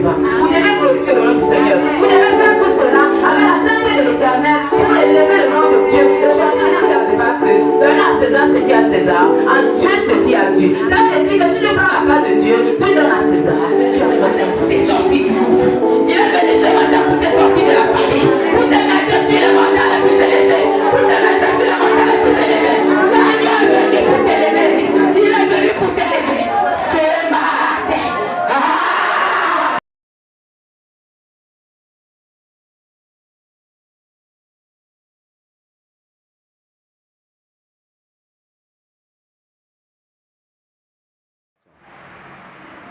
vivant. Vous devez glorifier le nom du Seigneur. Vous devez faire tout cela avec la tête de l'Éternel pour élever le nom de Dieu. Le chanson n'a pas fait. Donne à César ce qui est à César, à Dieu ce qui est à Dieu. Ça veut dire que si tu prends la place de Dieu, tu donnes à César. Tu as donné pour tes sorties du gouffre. Il est venu ce matin pour tes sorties de la famille, pour te mettre sur le mandat le plus élevé, pour te mettre sur le mandat le plus élevé. L'agneau est venu pour t'élever. Il est venu pour t'élever. Ce matin.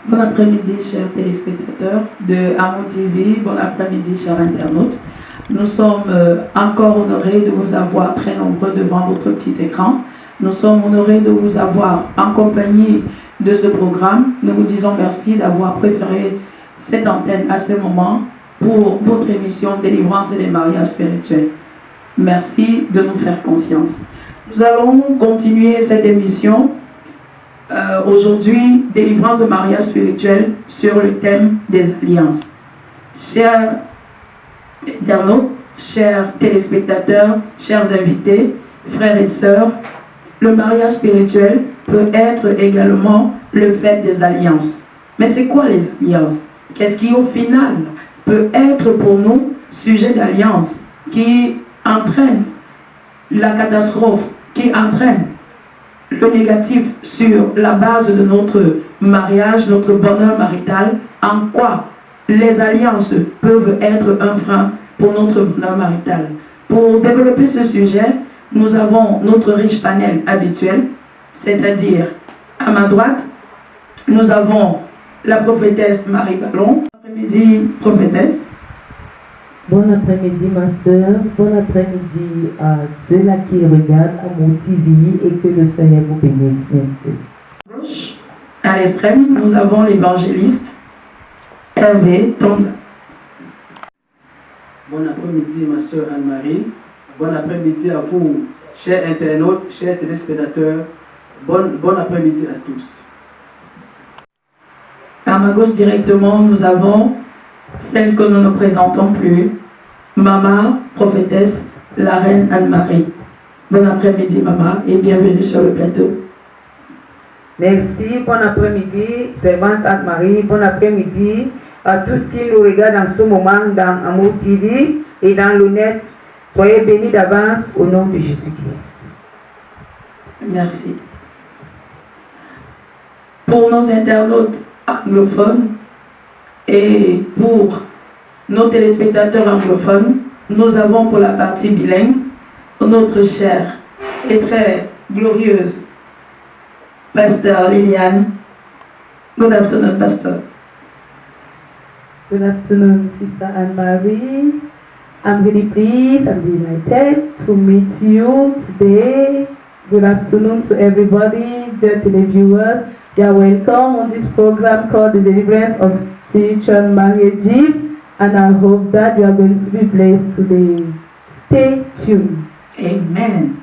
Bon après-midi, chers téléspectateurs de Amo TV. Bon après-midi, chers internautes. Nous sommes encore honorés de vous avoir très nombreux devant votre petit écran. Nous sommes honorés de vous avoir en compagnie de ce programme. Nous vous disons merci d'avoir préféré cette antenne à ce moment pour votre émission Délivrance et les mariages spirituels. Merci de nous faire confiance. Nous allons continuer cette émission aujourd'hui, délivrance de mariage spirituel sur le thème des alliances. Chers internautes, chers téléspectateurs, chers invités, frères et sœurs, le mariage spirituel peut être également le fait des alliances. Mais c'est quoi les alliances? Qu'est-ce qui au final peut être pour nous sujet d'alliance qui entraîne la catastrophe, qui entraîne le négatif sur la base de notre mariage, notre bonheur marital? En quoi les alliances peuvent être un frein pour notre bonheur marital? Pour développer ce sujet, nous avons notre riche panel habituel, c'est-à-dire à ma droite, nous avons la prophétesse Marie Ballon. Bon après-midi, prophétesse. Bon après-midi, ma soeur. Bon après-midi à ceux-là qui regardent à mon TV et que le Seigneur vous bénisse. Merci. À l'extrême, nous avons l'évangéliste Hervé Tonda. Bon après-midi, ma soeur Anne-Marie. Bon après-midi à vous, chers internautes, chers téléspectateurs. Bon après-midi à tous. À ma gauche directement, nous avons celle que nous ne présentons plus, Maman, prophétesse, la reine Anne-Marie. Bon après-midi, Maman, et bienvenue sur le plateau. Merci, bon après-midi, servante Anne-Marie, bon après-midi à tous qui nous regardent en ce moment dans Amour TV et dans le net. Soyez bénis d'avance au nom de Jésus-Christ. Merci. Pour nos internautes anglophones et pour nos téléspectateurs anglophones, nous avons pour la partie bilingue notre chère et très glorieuse Pasteur Liliane. Good afternoon, Pastor. Good afternoon, Sister Anne-Marie. I'm really pleased and delighted to meet you today. Good afternoon to everybody, dear televiewers. You are welcome on this program called The Deliverance of Spiritual Marriages, and I hope that you are going to be blessed today. Stay tuned. Amen.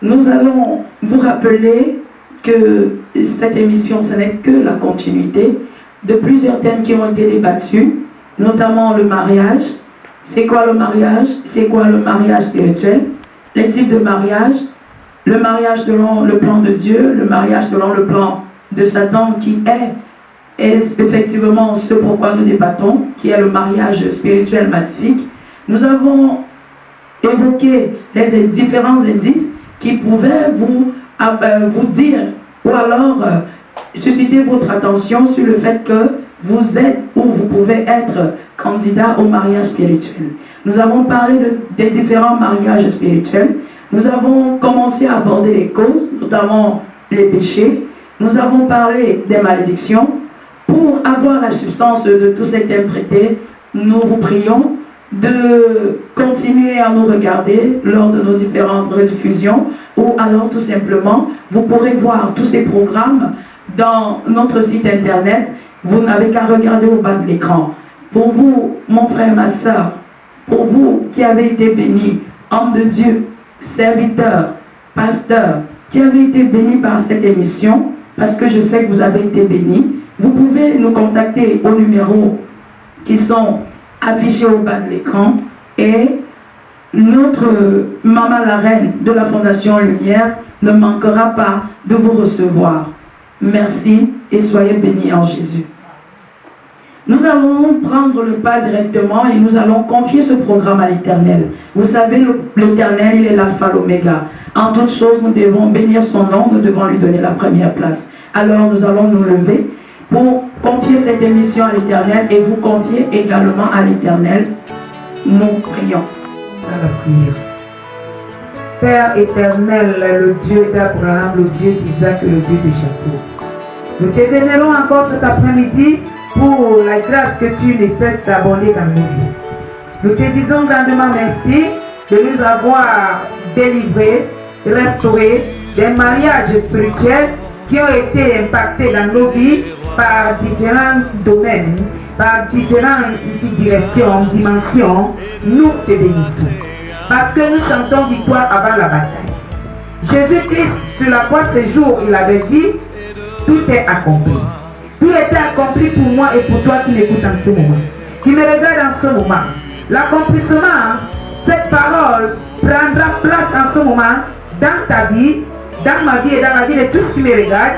Nous allons vous rappeler que cette émission, ce n'est que la continuité de plusieurs thèmes qui ont été débattus, notamment le mariage. C'est quoi le mariage? C'est quoi le mariage spirituel? Les types de mariage, le mariage selon le plan de Dieu, le mariage selon le plan de Satan qui est effectivement ce pourquoi nous débattons, qui est le mariage spirituel maléfique. Nous avons évoqué les différents indices qui pouvaient vous dire ou alors susciter votre attention sur le fait que vous êtes ou vous pouvez être candidat au mariage spirituel. Nous avons parlé des différents mariages spirituels. Nous avons commencé à aborder les causes, notamment les péchés. Nous avons parlé des malédictions. Pour avoir la substance de tous ces thèmes traités, nous vous prions de continuer à nous regarder lors de nos différentes rediffusions, ou alors tout simplement, vous pourrez voir tous ces programmes dans notre site internet. Vous n'avez qu'à regarder au bas de l'écran. Pour vous, mon frère, ma soeur, pour vous qui avez été bénis, homme de Dieu, serviteur, pasteur, qui avez été bénis par cette émission, parce que je sais que vous avez été bénis, Vous pouvez nous contacter aux numéros qui sont affichés au bas de l'écran et notre maman la reine de la Fondation Lumière ne manquera pas de vous recevoir. Merci et soyez bénis en Jésus. Nous allons prendre le pas directement et nous allons confier ce programme à l'Éternel. Vous savez, l'Éternel, il est l'alpha, l'oméga. En toutes choses, nous devons bénir son nom, nous devons lui donner la première place. Alors nous allons nous lever pour confier cette émission à l'Éternel et vous confier également à l'Éternel. Nous prions. À la prière. Père éternel, le Dieu d'Abraham, le Dieu d'Isaac et le Dieu de Jacob. Nous te vénérons encore cet après-midi pour la grâce que tu ne cesses d'abonder dans nos vies. Nous te disons grandement merci de nous avoir délivrés, restaurés des mariages spirituels qui ont été impactés dans nos vies par différents domaines, par différentes directions, dimensions. Nous te bénissons. Parce que nous chantons victoire avant la bataille. Jésus-Christ, sur la croix ce jour, il avait dit, tout est accompli. Tout était accompli pour moi et pour toi qui m'écoutes en ce moment, qui me regarde en ce moment. L'accomplissement, cette parole prendra place en ce moment dans ta vie, dans ma vie et dans la vie de tous qui me regardent,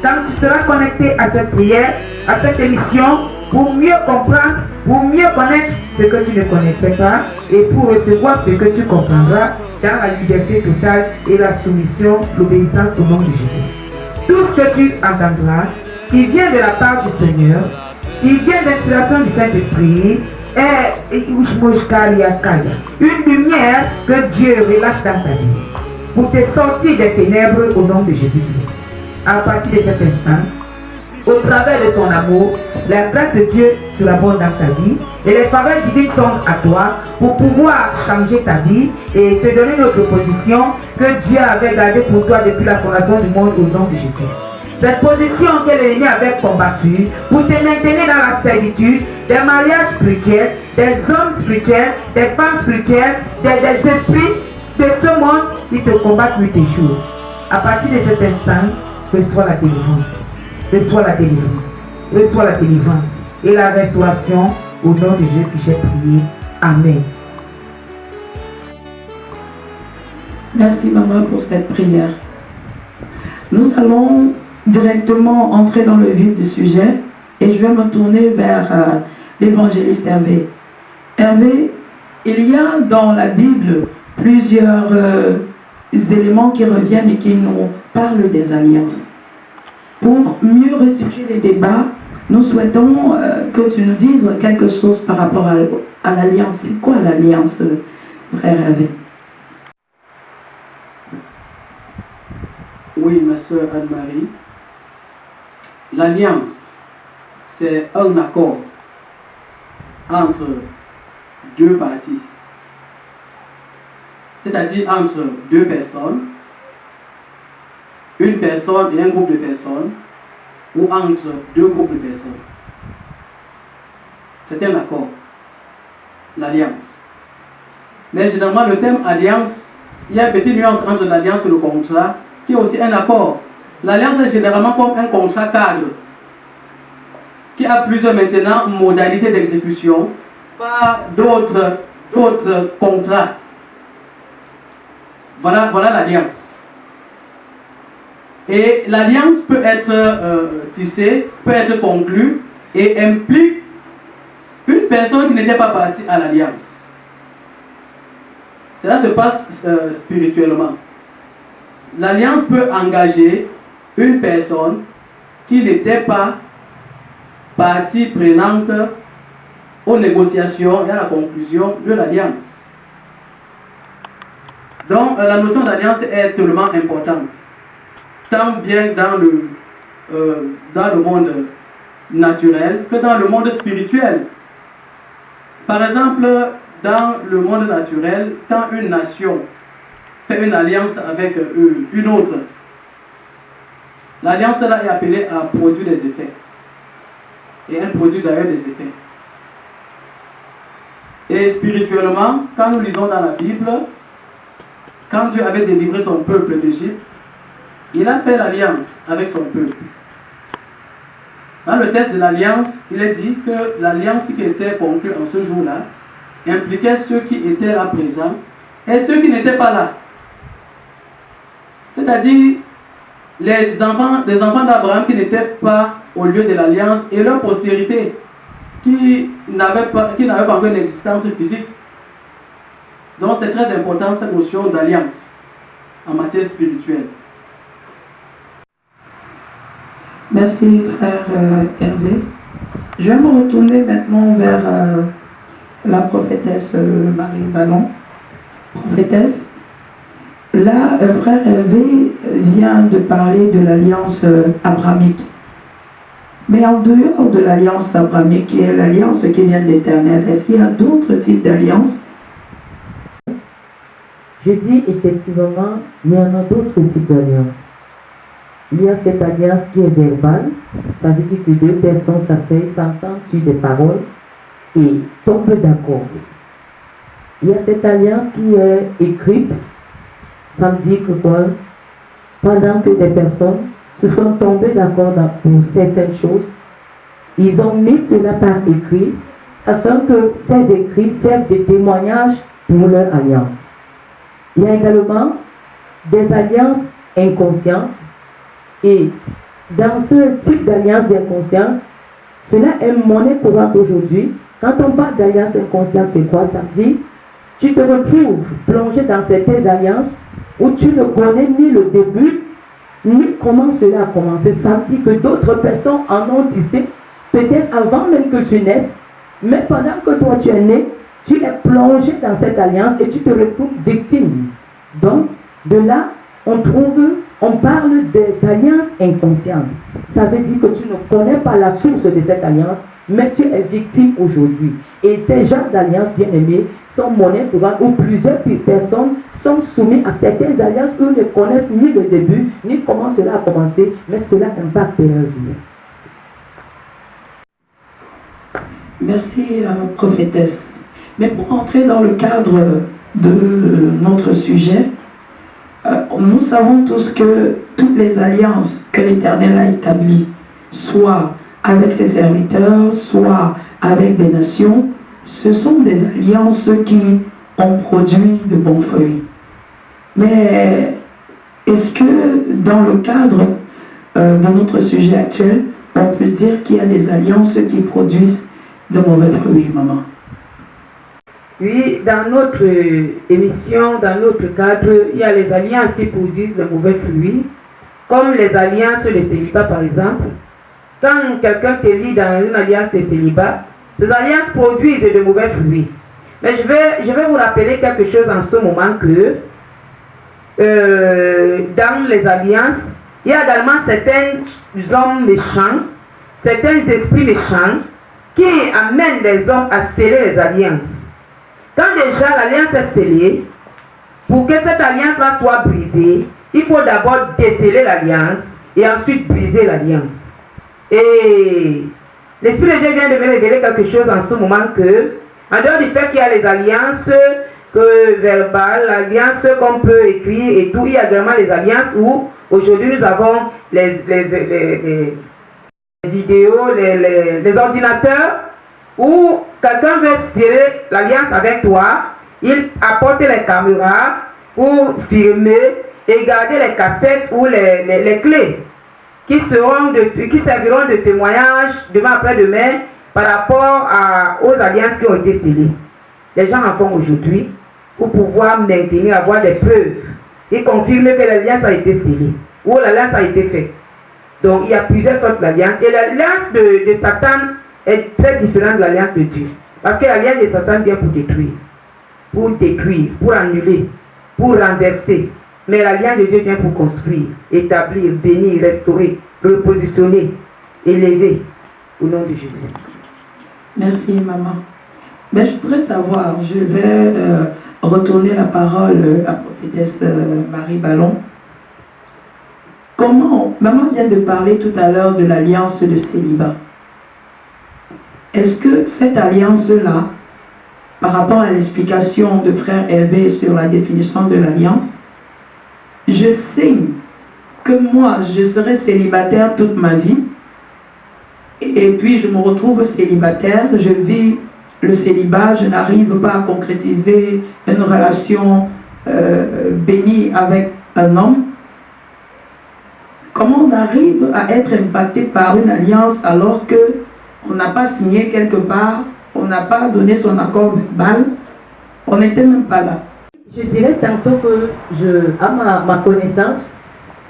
quand tu seras connecté à cette prière, à cette émission, pour mieux comprendre, pour mieux connaître ce que tu ne connaissais pas et pour recevoir ce que tu comprendras dans la liberté totale et la soumission, l'obéissance au nom de Jésus. Tout ce que tu entendras, qui vient de la part du Seigneur, qui vient d'inspiration du Saint-Esprit, est une lumière que Dieu relâche dans ta vie pour te sortir des ténèbres au nom de Jésus-Christ. À partir de cet instant, au travers de ton amour, la grâce de Dieu sera bonne dans ta vie et les faveurs divines tombent à toi pour pouvoir changer ta vie et te donner notre position que Dieu avait gardée pour toi depuis la fondation du monde au nom de Jésus. Cette position que l'ennemi avait combattue pour te maintenir dans la servitude des mariages spirituels, des hommes spirituels, des femmes spirituelles, des esprits de ce monde qui te combattent nuit et jour. À partir de cet instant, reçois la délivrance. Reçois la délivrance. Reçois la délivrance et la restauration au nom de Jésus que j'ai prié. Amen. Merci maman pour cette prière. Nous allons directement entrer dans le vif du sujet et je vais me tourner vers l'évangéliste Hervé. Hervé, il y a dans la Bible plusieurs éléments qui reviennent et qui nous parlent des alliances. Pour mieux restituer les débats, nous souhaitons que tu nous dises quelque chose par rapport à l'alliance. C'est quoi l'alliance, frère Hervé? Oui, ma soeur Anne-Marie. L'alliance, c'est un accord entre deux parties. C'est-à-dire entre deux personnes, une personne et un groupe de personnes, ou entre deux groupes de personnes. C'est un accord, l'alliance. Mais généralement, le terme alliance, il y a une petite nuance entre l'alliance et le contrat, qui est aussi un accord. L'alliance est généralement comme un contrat cadre, qui a plusieurs maintenant modalités d'exécution, pas d'autres contrats. Voilà l'alliance. Et l'alliance peut être tissée, peut être conclue et implique une personne qui n'était pas partie à l'alliance. Cela se passe spirituellement. L'alliance peut engager une personne qui n'était pas partie prenante aux négociations et à la conclusion de l'alliance. Donc la notion d'alliance est tellement importante, tant bien dans le monde naturel que dans le monde spirituel. Par exemple, dans le monde naturel, quand une nation fait une alliance avec une autre, l'alliance là est appelée à produire des effets. Et elle produit d'ailleurs des effets. Et spirituellement, quand nous lisons dans la Bible, quand Dieu avait délivré son peuple d'Égypte, il a fait l'alliance avec son peuple. Dans le texte de l'alliance, il est dit que l'alliance qui était conclue en ce jour-là impliquait ceux qui étaient là présents et ceux qui n'étaient pas là. C'est-à-dire les enfants d'Abraham qui n'étaient pas au lieu de l'alliance et leur postérité qui n'avaient pas encore une existence physique. Donc c'est très important cette notion d'alliance en matière spirituelle. Merci frère Hervé. Je vais me retourner maintenant vers la prophétesse Marie Ballon. Prophétesse, là frère Hervé vient de parler de l'alliance abrahamique. Mais en dehors de l'alliance abrahamique, qui est l'alliance qui vient de l'Éternel, est-ce qu'il y a d'autres types d'alliances? Je dis effectivement, il y en a d'autres types d'alliances. Il y a cette alliance qui est verbale, ça veut dire que deux personnes s'asseyent, s'entendent sur des paroles et tombent d'accord. Il y a cette alliance qui est écrite, ça veut dire que quoi? Pendant que des personnes se sont tombées d'accord pour certaines choses, ils ont mis cela par écrit afin que ces écrits servent de témoignage pour leur alliance. Il y a également des alliances inconscientes. Et dans ce type d'alliance d'inconscience, cela est monnaie courante aujourd'hui. Quand on parle d'alliance inconsciente, c'est quoi? Ça veut dire tu te retrouves plongé dans certaines alliances où tu ne connais ni le début, ni comment cela a commencé. Ça veut dire que d'autres personnes en ont tissé, peut-être avant même que tu naisses, mais pendant que toi tu es né, tu es plongé dans cette alliance et tu te retrouves victime. Donc, de là, on parle des alliances inconscientes. Ça veut dire que tu ne connais pas la source de cette alliance, mais tu es victime aujourd'hui. Et ces genres d'alliances, bien aimées, sont monnaie courante où plusieurs personnes sont soumises à certaines alliances où ne connaissent ni le début, ni comment cela a commencé, mais cela impacte leur vie. Merci, prophétesse. Mais pour entrer dans le cadre de notre sujet, nous savons tous que toutes les alliances que l'Éternel a établies, soit avec ses serviteurs, soit avec des nations, ce sont des alliances qui ont produit de bons fruits. Mais est-ce que dans le cadre de notre sujet actuel, on peut dire qu'il y a des alliances qui produisent de mauvais fruits, maman? Oui, dans notre émission, dans notre cadre, il y a les alliances qui produisent de mauvais fruits, comme les alliances de célibat par exemple. Quand quelqu'un te lie dans une alliance de célibat, ces alliances produisent de mauvais fruits. Mais je vais vous rappeler quelque chose en ce moment que dans les alliances, il y a également certains hommes méchants, certains esprits méchants qui amènent les hommes à sceller les alliances. Quand déjà l'alliance est scellée, pour que cette alliance-là soit brisée, il faut d'abord déceler l'alliance et ensuite briser l'alliance. Et l'Esprit de Dieu vient de me révéler quelque chose en ce moment que, en dehors du fait qu'il y a les alliances verbales, l'alliance qu'on peut écrire et tout, il y a également les alliances où aujourd'hui nous avons les vidéos, les ordinateurs, où quelqu'un veut sceller l'alliance avec toi, il apporte les caméras pour filmer et garder les cassettes ou les clés qui serviront de témoignage demain après-demain par rapport aux alliances qui ont été scellées. Les gens en font aujourd'hui pour pouvoir maintenir, avoir des preuves et confirmer que l'alliance a été scellée ou l'alliance a été faite. Donc il y a plusieurs sortes d'alliances et l'alliance de Satan est très différente de l'alliance de Dieu. Parce que l'alliance de Satan vient pour détruire, pour annuler, pour renverser. Mais l'alliance de Dieu vient pour construire, établir, bénir, restaurer, repositionner, élever, au nom de Jésus. Merci, maman. Mais je voudrais savoir, je vais retourner la parole à la prophétesse Marie Ballon. Comment, maman vient de parler tout à l'heure de l'alliance de célibat. Est-ce que cette alliance-là, par rapport à l'explication de frère Hervé sur la définition de l'alliance, je sais que moi, je serai célibataire toute ma vie Et puis je me retrouve célibataire, je vis le célibat, je n'arrive pas à concrétiser une relation bénie avec un homme. Comment on arrive à être impacté par une alliance alors qu'on n'a pas signé quelque part, on n'a pas donné son accord verbal, on n'était même pas là? Je dirais tantôt que, à ma connaissance,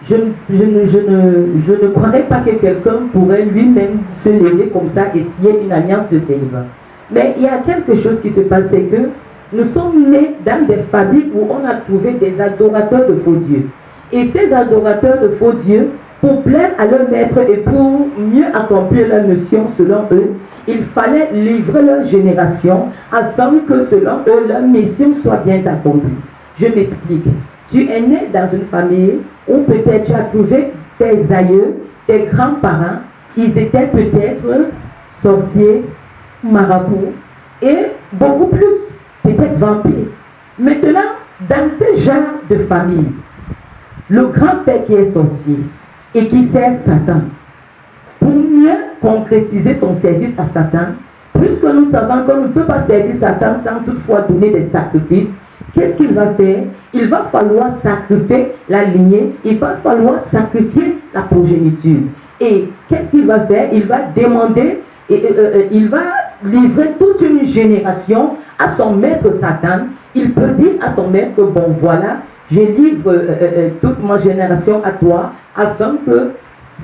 je ne croirais pas que quelqu'un pourrait lui-même se lever comme ça et signer une alliance de célibat. Mais il y a quelque chose qui se passe, c'est que nous sommes nés dans des familles où on a trouvé des adorateurs de faux dieux. Et ces adorateurs de faux dieux, pour plaire à leur maître et pour mieux accomplir leur mission selon eux, il fallait livrer leur génération afin que selon eux, leur mission soit bien accomplie. Je m'explique. Tu es né dans une famille où peut-être tu as trouvé tes aïeux, tes grands-parents, ils étaient peut-être sorciers, marabouts et beaucoup plus, peut-être vampires. Maintenant, dans ce genre de famille, le grand-père qui est sorcier et qui sert Satan, pour mieux concrétiser son service à Satan, puisque nous savons qu'on ne peut pas servir Satan sans toutefois donner des sacrifices, qu'est-ce qu'il va faire? Il va falloir sacrifier la lignée, il va falloir sacrifier la progéniture. Et qu'est-ce qu'il va faire? Il va demander, il va livrer toute une génération à son maître Satan. Il peut dire à son maître que bon voilà, je livre toute ma génération à toi, afin que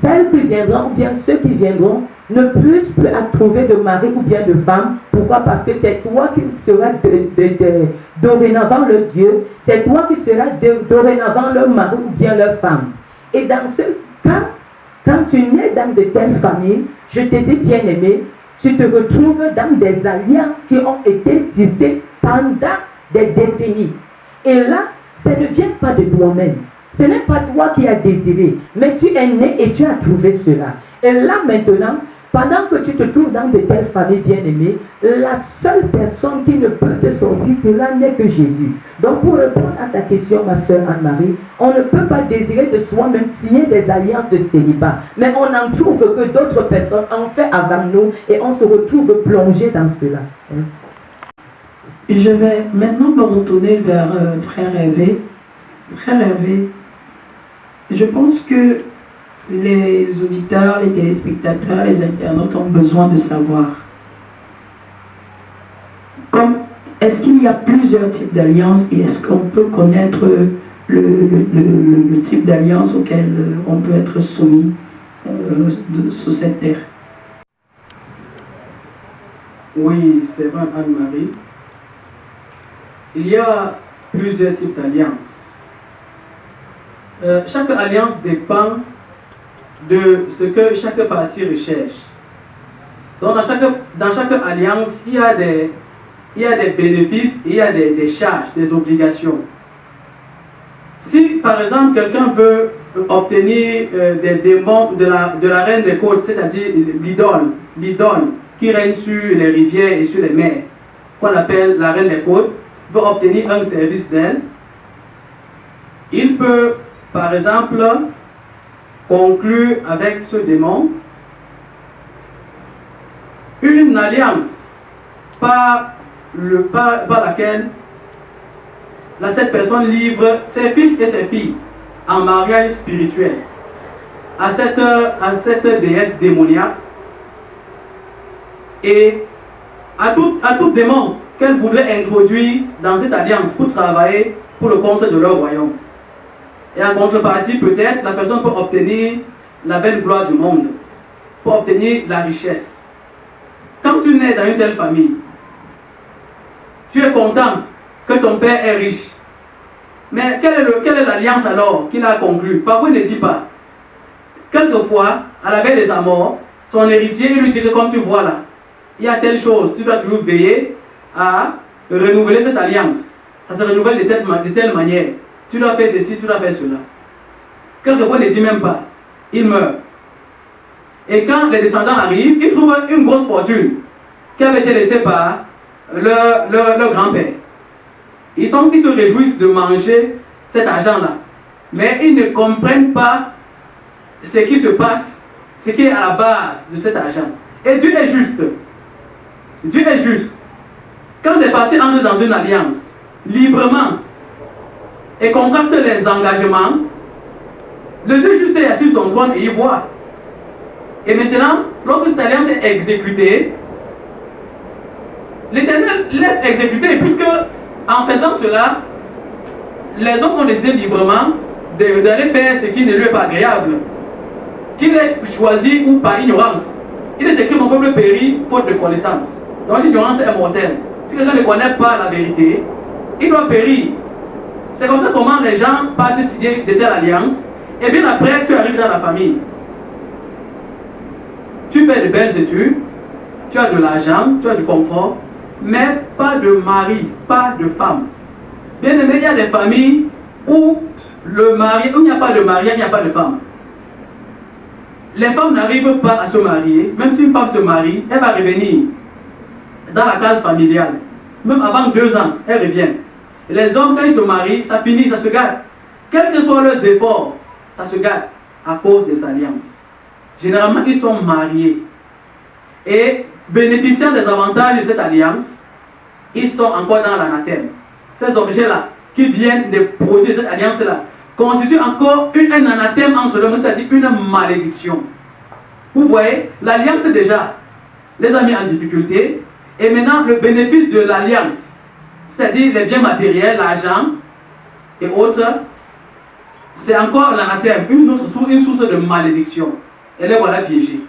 celles qui viendront, ou bien ceux qui viendront, ne puissent plus trouver de mari ou bien de femme. Pourquoi? Parce que c'est toi qui seras dorénavant le Dieu, c'est toi qui seras dorénavant leur mari ou bien leur femme. Et dans ce cas, quand tu nais dans de telles familles, je te dis bien aimé, tu te retrouves dans des alliances qui ont été tissées pendant des décennies. Et là, ça ne vient pas de toi-même. Ce n'est pas toi qui as désiré, mais tu es né et tu as trouvé cela. Et là maintenant, pendant que tu te trouves dans de telles familles bien-aimées, la seule personne qui ne peut te sortir de là n'est que Jésus. Donc pour répondre à ta question, ma soeur Anne-Marie, on ne peut pas désirer de soi-même signer des alliances de célibat, mais on en trouve que d'autres personnes ont fait avant nous et on se retrouve plongé dans cela. Merci. Je vais maintenant me retourner vers Frère Hervé. Frère Hervé, je pense que les auditeurs, les téléspectateurs, les internautes ont besoin de savoir. Est-ce qu'il y a plusieurs types d'alliances et est-ce qu'on peut connaître le type d'alliance auquel on peut être soumis sur cette terre? Oui, c'est vrai, Anne-Marie. Il y a plusieurs types d'alliances. Chaque alliance dépend de ce que chaque partie recherche. Donc dans chaque alliance, il y a des bénéfices, il y a des charges, des obligations. Si par exemple quelqu'un veut obtenir des démons de la reine des côtes, c'est-à-dire l'idole qui règne sur les rivières et sur les mers, qu'on appelle la reine des côtes, veut obtenir un service d'elle, il peut par exemple conclure avec ce démon une alliance par laquelle cette personne livre ses fils et ses filles en mariage spirituel à cette déesse démoniaque et à tout démon qu'elle voudrait introduire dans cette alliance pour travailler pour le compte de leur royaume. Et en contrepartie, peut-être, la personne peut obtenir la belle gloire du monde, pour obtenir la richesse. Quand tu nais dans une telle famille, tu es content que ton père est riche. Mais quelle est l'alliance alors qu'il a conclue? Parfois, il ne dit pas. Quelquefois, à la veille de sa mort, son héritier lui dirait, comme tu vois là, il y a telle chose, tu dois toujours veiller à renouveler cette alliance. Ça se renouvelle de telle manière. Tu dois faire ceci, tu dois faire cela. Quelquefois, il ne dit même pas. Il meurt. Et quand les descendants arrivent, ils trouvent une grosse fortune qui avait été laissée par leur grand-père. Ils se réjouissent de manger cet argent-là. Mais ils ne comprennent pas ce qui se passe ce qui est à la base de cet argent. Et Dieu est juste. Dieu est juste. Quand des parties entrent dans une alliance, librement, et contractent les engagements, le Dieu juste est assis sur son trône et il voit. Et maintenant, lorsque cette alliance est exécutée, l'Éternel laisse exécuter, puisque en faisant cela, les hommes ont décidé librement d'aller faire ce qui ne lui est pas agréable. Qu'il ait choisi ou par ignorance. Il est écrit: mon peuple périt faute de connaissance. Donc l'ignorance est mortelle. Si quelqu'un ne connaît pas la vérité, il doit périr. C'est comme ça comment les gens partent signer de telle alliance. Et bien après, tu arrives dans la famille. Tu fais de belles études, tu as de l'argent, tu as du confort, mais pas de mari, pas de femme. Bien aimé, il y a des familles où il n'y a pas de mariage, il n'y a pas de femme. Les femmes n'arrivent pas à se marier. Même si une femme se marie, elle va revenir dans la case familiale. Même avant 2 ans, elle revient. Et les hommes, quand ils se marient, ça finit, ça se gâte. Quels que soient leurs efforts, ça se gâte à cause des alliances. Généralement, ils sont mariés. Et bénéficiant des avantages de cette alliance, ils sont encore dans l'anathème. Ces objets-là, qui viennent de produire cette alliance-là, constituent encore un anathème entre eux, c'est-à-dire une malédiction. Vous voyez, l'alliance déjà les a mis en difficulté. Et maintenant, le bénéfice de l'alliance, c'est-à-dire les biens matériels, l'argent et autres, c'est encore l'anathème, une source de malédiction. Et les voilà piégés.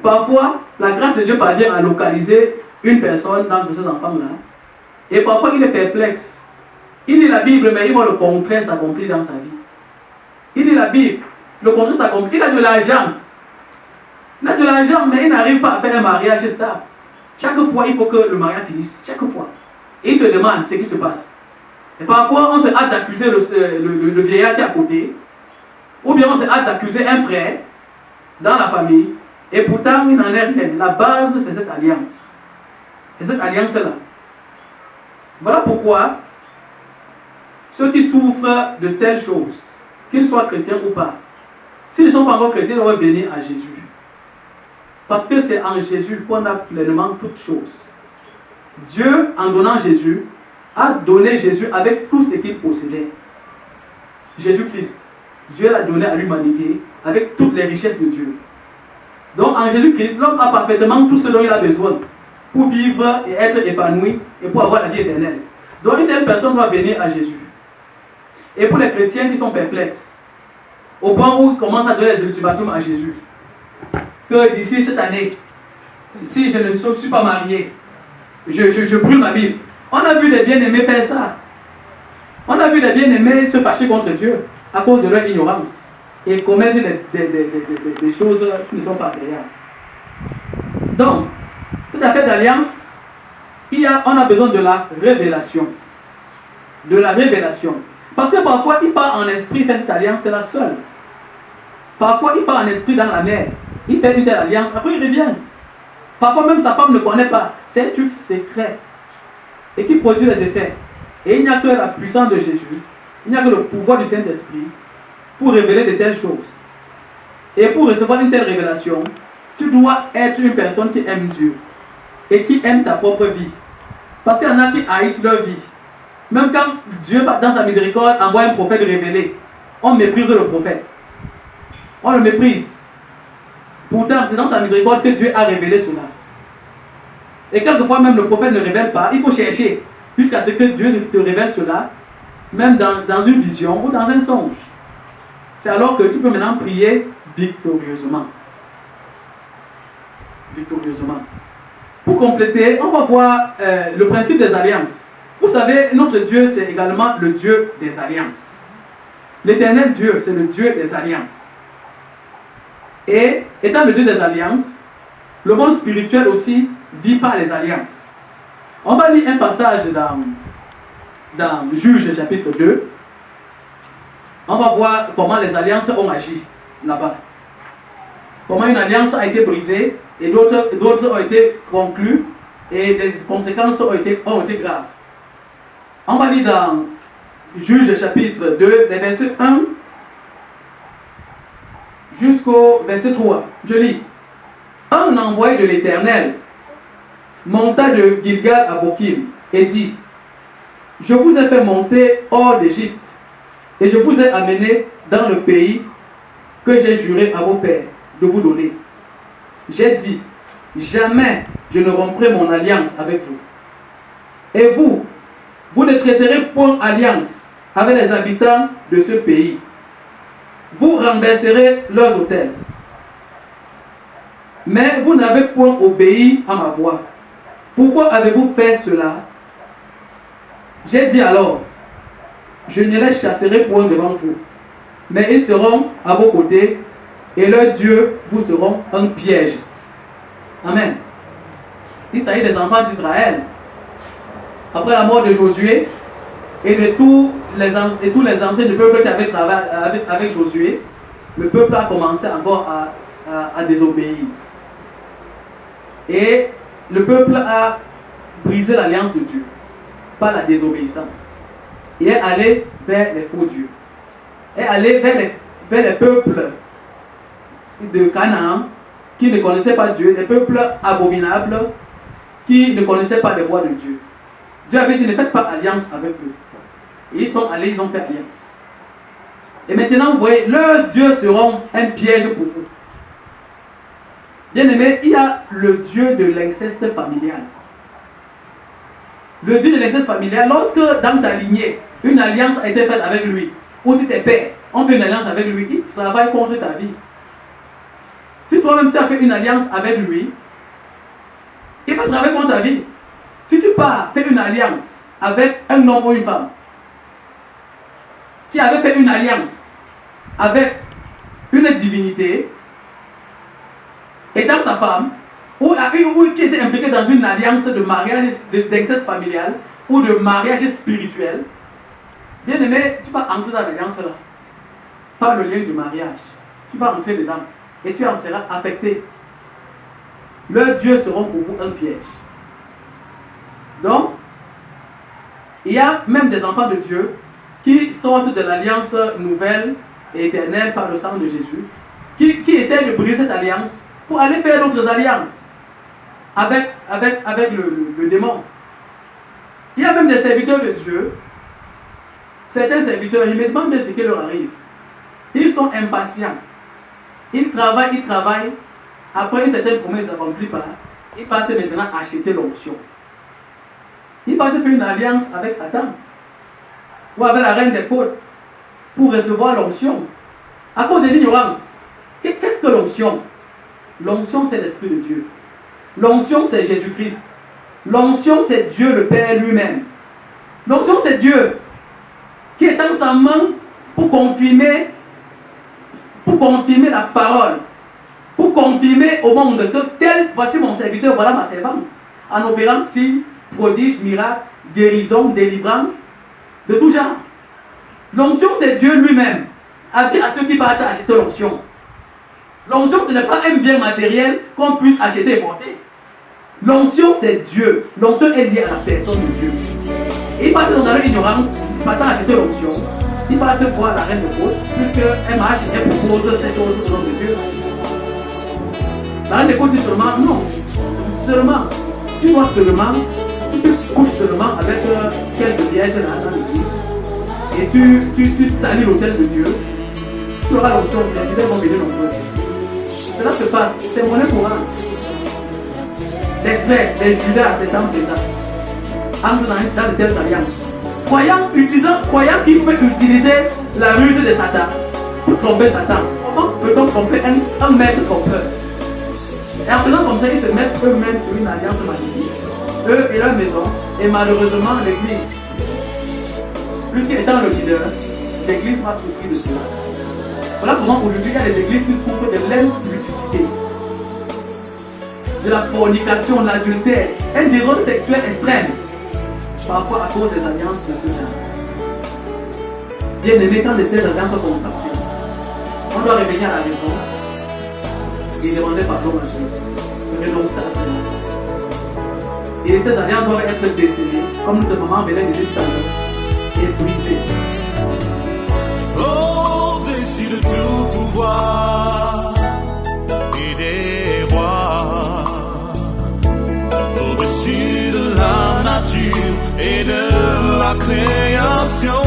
Parfois, la grâce de Dieu parvient à localiser une personne dans ces enfants-là. Et parfois, il est perplexe. Il lit la Bible, mais il voit le contraire s'accomplir dans sa vie. Il lit la Bible, le contraire s'accomplit. Il a de l'argent. Il a de l'argent, mais il n'arrive pas à faire un mariage stable. Chaque fois, il faut que le mariage finisse. Chaque fois. Et il se demande ce qui se passe. Et parfois, on se hâte d'accuser le vieillard qui est à côté. Ou bien on se hâte d'accuser un frère dans la famille. Et pourtant, il n'en est rien. La base, c'est cette alliance. Et cette alliance-là. Voilà pourquoi ceux qui souffrent de telles choses, qu'ils soient chrétiens ou pas, s'ils ne sont pas encore chrétiens, ils doivent venir à Jésus. Parce que c'est en Jésus qu'on a pleinement toutes choses. Dieu, en donnant Jésus, a donné Jésus avec tout ce qu'il possédait. Jésus-Christ, Dieu l'a donné à l'humanité avec toutes les richesses de Dieu. Donc en Jésus-Christ, l'homme a parfaitement tout ce dont il a besoin pour vivre et être épanoui et pour avoir la vie éternelle. Donc une telle personne doit venir à Jésus. Et pour les chrétiens qui sont perplexes, au point où ils commencent à donner les ultimatums à Jésus, que d'ici cette année, si je ne suis pas marié, je brûle ma Bible. On a vu des bien-aimés faire ça. On a vu des bien-aimés se fâcher contre Dieu à cause de leur ignorance et commettre des choses qui ne sont pas agréables. Donc, cette affaire d'alliance, on a besoin de la révélation. De la révélation. Parce que parfois, il part en esprit faire cette alliance, c'est la seule. Parfois, il part en esprit dans la mer. Il fait une telle alliance, après il revient. Parfois, même sa femme ne connaît pas. C'est un truc secret. Et qui produit les effets. Et il n'y a que la puissance de Jésus. Il n'y a que le pouvoir du Saint-Esprit pour révéler de telles choses. Et pour recevoir une telle révélation, tu dois être une personne qui aime Dieu. Et qui aime ta propre vie. Parce qu'il y en a qui haïssent leur vie. Même quand Dieu, dans sa miséricorde, envoie un prophète révélé, on méprise le prophète. On le méprise. Pourtant, c'est dans sa miséricorde que Dieu a révélé cela. Et quelquefois, même le prophète ne révèle pas. Il faut chercher jusqu'à ce que Dieu te révèle cela, même dans une vision ou dans un songe. C'est alors que tu peux maintenant prier victorieusement. Victorieusement. Pour compléter, on va voir le principe des alliances. Vous savez, notre Dieu, c'est également le Dieu des alliances. L'éternel Dieu, c'est le Dieu des alliances. Et étant le Dieu des alliances, le monde spirituel aussi vit par les alliances. On va lire un passage dans Juges chapitre 2. On va voir comment les alliances ont agi là-bas. Comment une alliance a été brisée et d'autres ont été conclues et les conséquences ont été graves. On va lire dans Juges chapitre 2, les versets 1 jusqu'au verset 3. Je lis. Un envoyé de l'Éternel monta de Gilgal à Bokim et dit, je vous ai fait monter hors d'Égypte et je vous ai amené dans le pays que j'ai juré à vos pères de vous donner. J'ai dit, jamais je ne romprai mon alliance avec vous. Et vous, vous ne traiterez point alliance avec les habitants de ce pays. Vous renverserez leurs autels. Mais vous n'avez point obéi à ma voix. Pourquoi avez-vous fait cela? J'ai dit alors, je ne les chasserai point devant vous, mais ils seront à vos côtés, et leurs dieux vous seront un piège. Amen. Il s'agit des enfants d'Israël. Après la mort de Josué et de tous les anciens du peuple qui avaient travaillé avec Josué, le peuple a commencé encore à désobéir. Et le peuple a brisé l'alliance de Dieu par la désobéissance. Il est allé vers les faux dieux. Il est allé vers les peuples de Canaan qui ne connaissaient pas Dieu, des peuples abominables qui ne connaissaient pas les voies de Dieu. Dieu avait dit, ne faites pas alliance avec eux. Et ils sont allés, ils ont fait alliance. Et maintenant, vous voyez, leurs dieux seront un piège pour vous. Bien aimé, il y a le Dieu de l'inceste familial. Le Dieu de l'inceste familial, lorsque dans ta lignée, une alliance a été faite avec lui, ou si tes pères ont fait une alliance avec lui, il travaille contre ta vie. Si toi-même tu as fait une alliance avec lui, il va travailler contre ta vie. Si tu pars faire une alliance avec un homme ou une femme qui avait fait une alliance avec une divinité, étant sa femme, ou qui était impliqué dans une alliance de mariage, d'inceste familial ou de mariage spirituel, bien aimé, tu vas entrer dans l'alliance là, par le lien du mariage. Tu vas entrer dedans et tu en seras affecté. Leurs dieux seront pour vous un piège. Donc, il y a même des enfants de Dieu qui sortent de l'alliance nouvelle et éternelle par le sang de Jésus, qui essaient de briser cette alliance pour aller faire d'autres alliances avec le démon. Il y a même des serviteurs de Dieu, certains serviteurs, ils me demandent ce qui leur arrive. Ils sont impatients. Ils travaillent, après une certaine promesse ne s'accomplit pas, ils partent maintenant acheter l'onction. Ils partent faire une alliance avec Satan ou avec la reine des côtes pour recevoir l'onction. À cause de l'ignorance. Qu'est-ce que l'onction? L'onction, c'est l'Esprit de Dieu. L'onction, c'est Jésus-Christ. L'onction, c'est Dieu le Père lui-même. L'onction, c'est Dieu qui est dans sa main pour confirmer la parole, pour confirmer au monde que tel, voici mon serviteur, voilà ma servante, en opérant signes, prodiges, miracles, guérison, délivrance, de tout genre. L'onction, c'est Dieu lui-même. Avis à ceux qui partent acheter l'onction. L'onction, ce n'est pas un bien matériel qu'on puisse acheter et porter. L'onction, c'est Dieu. L'onction est liée à la personne de Dieu. Et ils partent dans leur ignorance, ils partent acheter l'onction. Ils partent voir la reine de côte, puisqu'elle marche et elle propose cette chose au nom de Dieu. La reine de côte dit seulement, non. Seulement, tu vois seulement, tu te couches seulement avec quelques vierges là dans l'église. Et tu salis l'autel de Dieu. Tu auras l'onction, les fidèles vont venir nombreux. Cela se passe, c'est monnaie courante. Les traits, les Judas, les temps présents, entrent dans de telles alliances. Croyant qu'il peut utiliser la ruse de Satan pour tromper Satan. Comment peut-on tromper un maître trompeur? Et en faisant comme ça, ils se mettent eux-mêmes sur une alliance magnifique, eux et leur maison, et malheureusement l'église. Puisqu'étant le leader, l'église va souffrir de cela. Voilà comment aujourd'hui il y a des églises qui souffrent de l'impudicité, de la fornication, de l'adultère, un désordre sexuel extrême, parfois à cause des alliances de ce genre. Bien aimé, quand ces alliances sont contractées, on doit revenir à la maison et demander pardon à Dieu, renoncer à cela. Et ces alliances doivent être décelées, comme notre maman venait de dire tout à l'heure, et brisées. Au-dessus de tout pouvoir, des rois, au-dessus de la nature et de la création,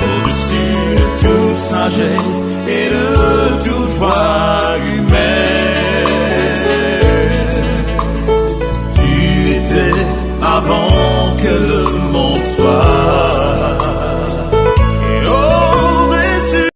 au-dessus de toute sagesse et de toute foi humaine. Tu étais avant que le